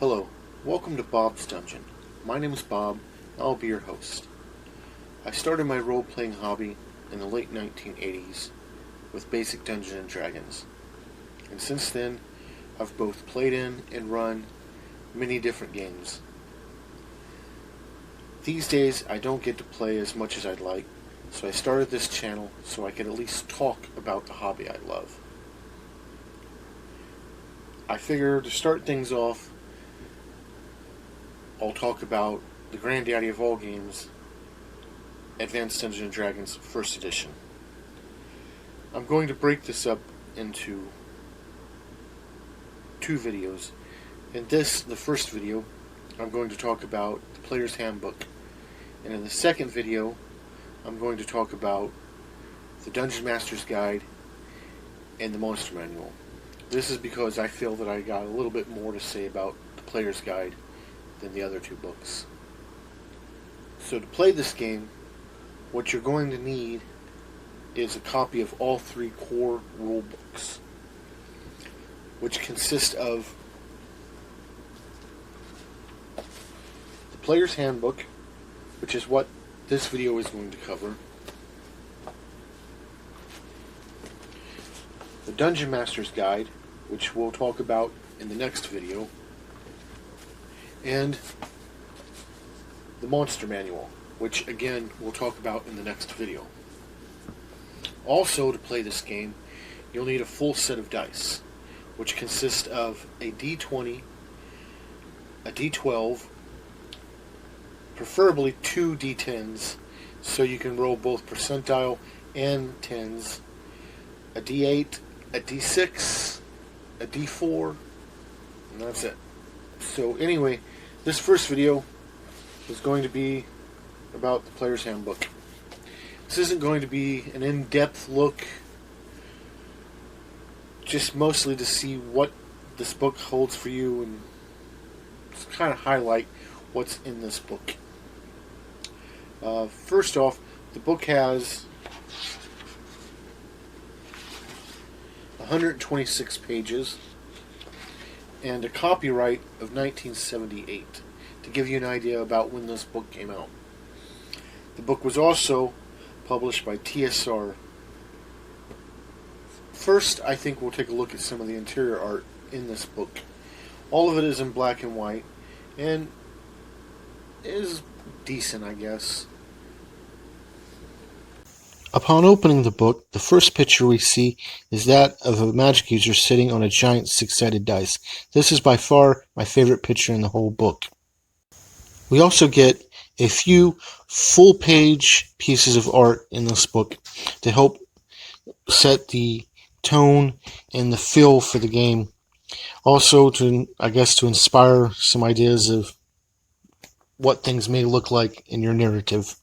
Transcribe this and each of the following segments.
Hello, welcome to Bob's Dungeon. My name is Bob, and I'll be your host. I started my role-playing hobby in the late 1980s with basic Dungeons & Dragons, and since then I've both played in and run many different games. These days I don't get to play as much as I'd like, so I started this channel so I could at least talk about the hobby I love. I figure to start things off, I'll talk about the granddaddy of all games, Advanced Dungeons & Dragons 1st Edition. I'm going to break this up into two videos. In this, the first video, I'm going to talk about the Player's Handbook. And in the second video, I'm going to talk about the Dungeon Master's Guide and the Monster Manual. This is because I feel that I got a little bit more to say about the Player's Guide than the other two books. So to play this game, what you're going to need is a copy of all three core rule books, which consist of the Player's Handbook, which is what this video is going to cover, the Dungeon Master's Guide, which we'll talk about in the next video, and the Monster Manual, which again we'll talk about in the next video. Also, to play this game, you'll need a full set of dice, which consist of a D20, a D12, preferably two D10s, so you can roll both percentile and tens, a D8, a D6, a D4, and that's it. So anyway, this first video is going to be about the Player's Handbook. This isn't going to be an in-depth look, just mostly to see what this book holds for you and just kind of highlight what's in this book. First off, the book has 126 pages and a copyright of 1978, to give you an idea about when this book came out. The book was also published by TSR. First, I think we'll take a look at some of the interior art in this book. All of it is in black and white, and is decent, I guess. Upon opening the book, the first picture we see is that of a magic user sitting on a giant six-sided dice. This is by far my favorite picture in the whole book. We also get a few full-page pieces of art in this book to help set the tone and the feel for the game. Also, to inspire some ideas of what things may look like in your narrative.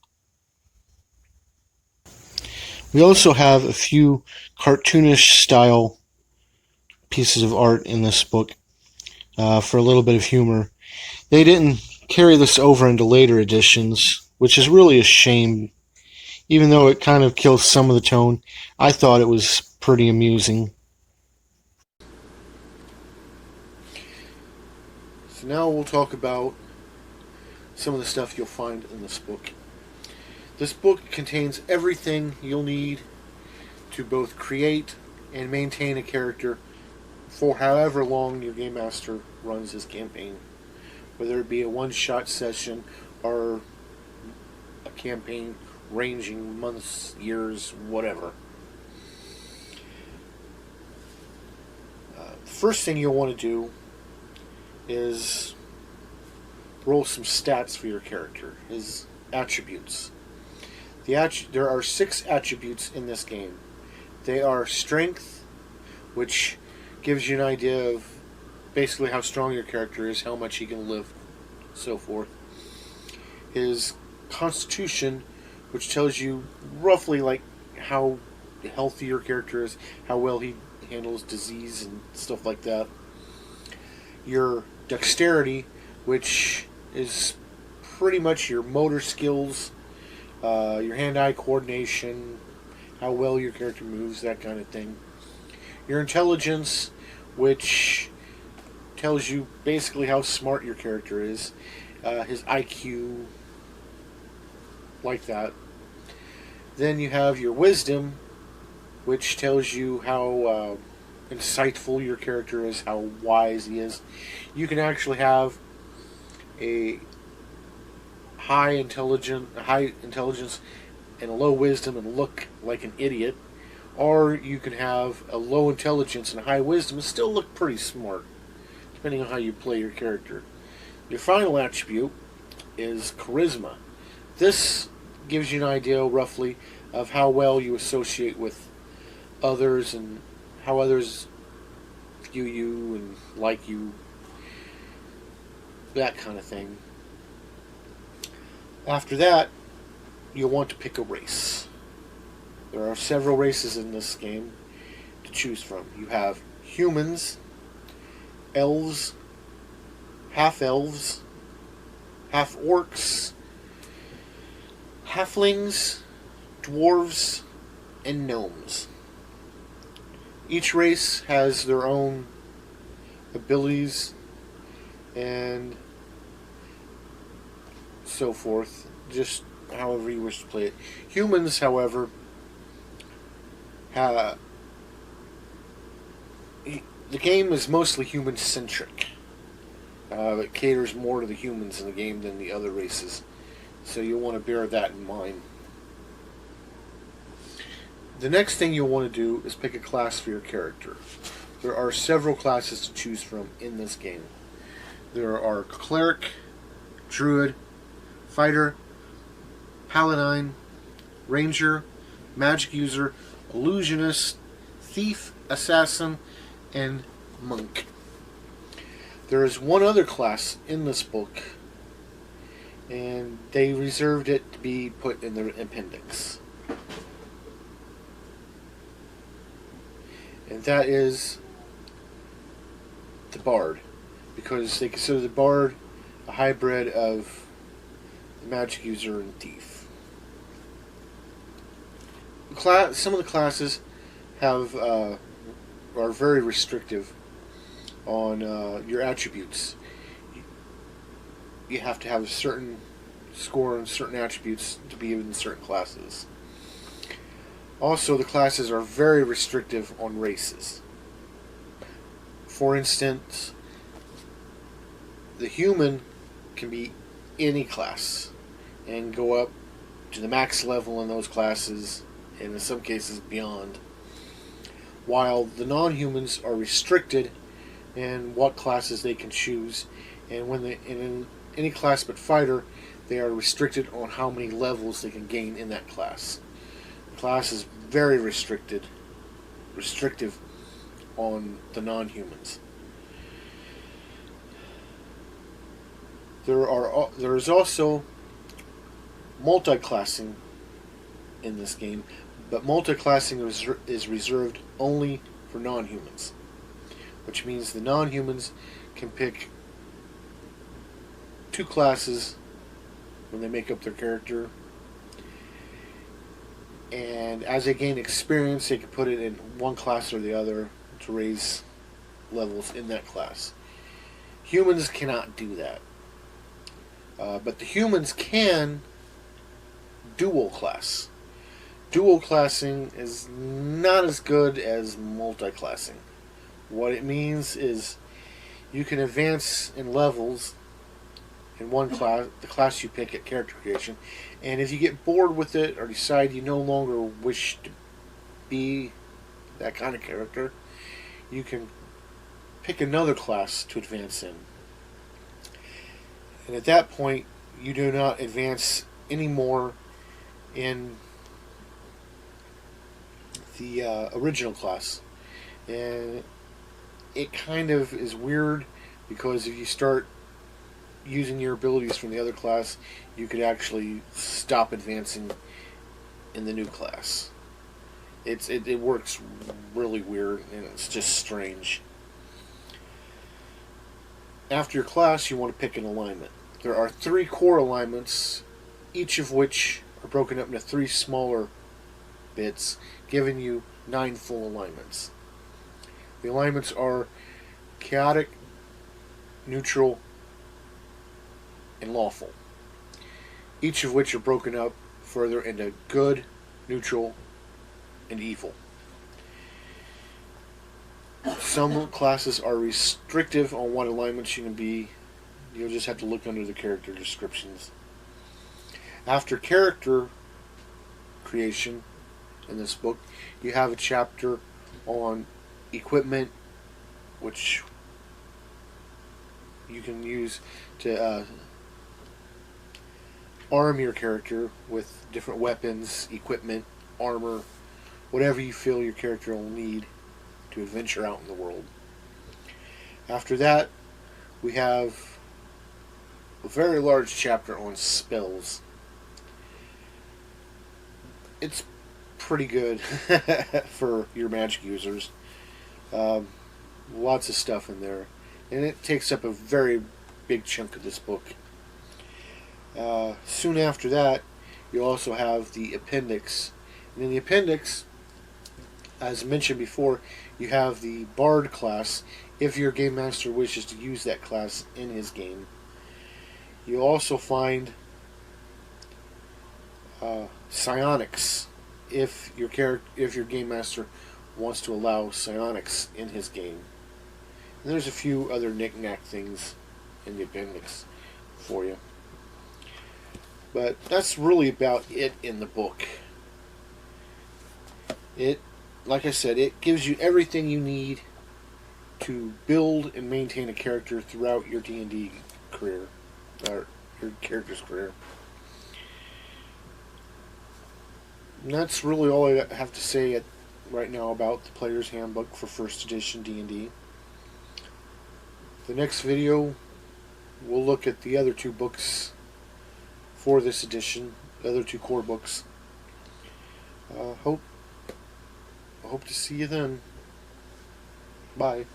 We also have a few cartoonish style pieces of art in this book for a little bit of humor. They didn't carry this over into later editions, which is really a shame. Even though it kind of kills some of the tone, I thought it was pretty amusing. So now we'll talk about some of the stuff you'll find in this book. This book contains everything you'll need to both create and maintain a character for however long your game master runs his campaign. Whether it be a one-shot session or a campaign ranging months, years, whatever. The first thing you'll want to do is roll some stats for your character, his attributes. There are 6 attributes in this game. They are strength, which gives you an idea of basically how strong your character is, how much he can lift, so forth. His constitution, which tells you roughly like how healthy your character is, how well he handles disease and stuff like that. Your dexterity, which is pretty much your motor skills, your hand-eye coordination, how well your character moves, that kind of thing. Your intelligence, which tells you basically how smart your character is, his IQ, like that. Then you have your wisdom, which tells you how insightful your character is, how wise he is. You can actually have a high intelligence and a low wisdom and look like an idiot, or you can have a low intelligence and a high wisdom and still look pretty smart, depending on how you play your character. Your final attribute is charisma. This gives you an idea, roughly, of how well you associate with others and how others view you and like you, that kind of thing. After that, you'll want to pick a race. There are several races in this game to choose from. You have humans, elves, half-orcs, halflings, dwarves, and gnomes. Each race has their own abilities and so forth, just however you wish to play it. Humans, however, the game is mostly human-centric. It caters more to the humans in the game than the other races, so you'll want to bear that in mind. The next thing you'll want to do is pick a class for your character. There are several classes to choose from in this game. There are cleric, druid, fighter, paladin, ranger, magic user, illusionist, thief, assassin, and monk. There is one other class in this book, and they reserved it to be put in the appendix. And that is the bard, because they consider the bard a hybrid of the magic user and thief. Some of the classes have are very restrictive on your attributes. You have to have a certain score and certain attributes to be in certain classes. Also, the classes are very restrictive on races. For instance, the human can be any class and go up to the max level in those classes, and in some cases beyond, while the non-humans are restricted in what classes they can choose, and in any class but fighter, they are restricted on how many levels they can gain in that class. The class is very restrictive on the non-humans. There is also multi-classing in this game, but multi-classing is reserved only for non-humans, which means the non-humans can pick two classes when they make up their character, and as they gain experience, they can put it in one class or the other to raise levels in that class. Humans cannot do that, but the humans can dual class. Dual classing is not as good as multi-classing. What it means is you can advance in levels in one class, the class you pick at character creation, and if you get bored with it or decide you no longer wish to be that kind of character, you can pick another class to advance in. And at that point, you do not advance anymore in the original class. And it kind of is weird, because if you start using your abilities from the other class, you could actually stop advancing in the new class. It works really weird, and it's just strange. After your class, you want to pick an alignment. There are 3 core alignments, each of which are broken up into 3 smaller bits, giving you 9 full alignments. The alignments are chaotic, neutral, and lawful, each of which are broken up further into good, neutral, and evil. Some classes are restrictive on what alignments you can be. You'll just have to look under the character descriptions. After character creation in this book, you have a chapter on equipment, which you can use to arm your character with different weapons, equipment, armor, whatever you feel your character will need to adventure out in the world. After that, we have a very large chapter on spells. It's pretty good for your magic users. Lots of stuff in there, and it takes up a very big chunk of this book. Soon after that, you also have the appendix, and in the appendix, as mentioned before, you have the Bard class if your game master wishes to use that class in his game. You'll also find psionics if your game master wants to allow psionics in his game. And there's a few other knick-knack things in the appendix for you. But that's really about it in the book. Like I said, it gives you everything you need to build and maintain a character throughout your D&D career, or your character's career. And that's really all I have to say right now about the Player's Handbook for 1st edition D&D. The next video, we'll look at the other 2 books for this edition, the other 2 core books. Hope to see you then. Bye.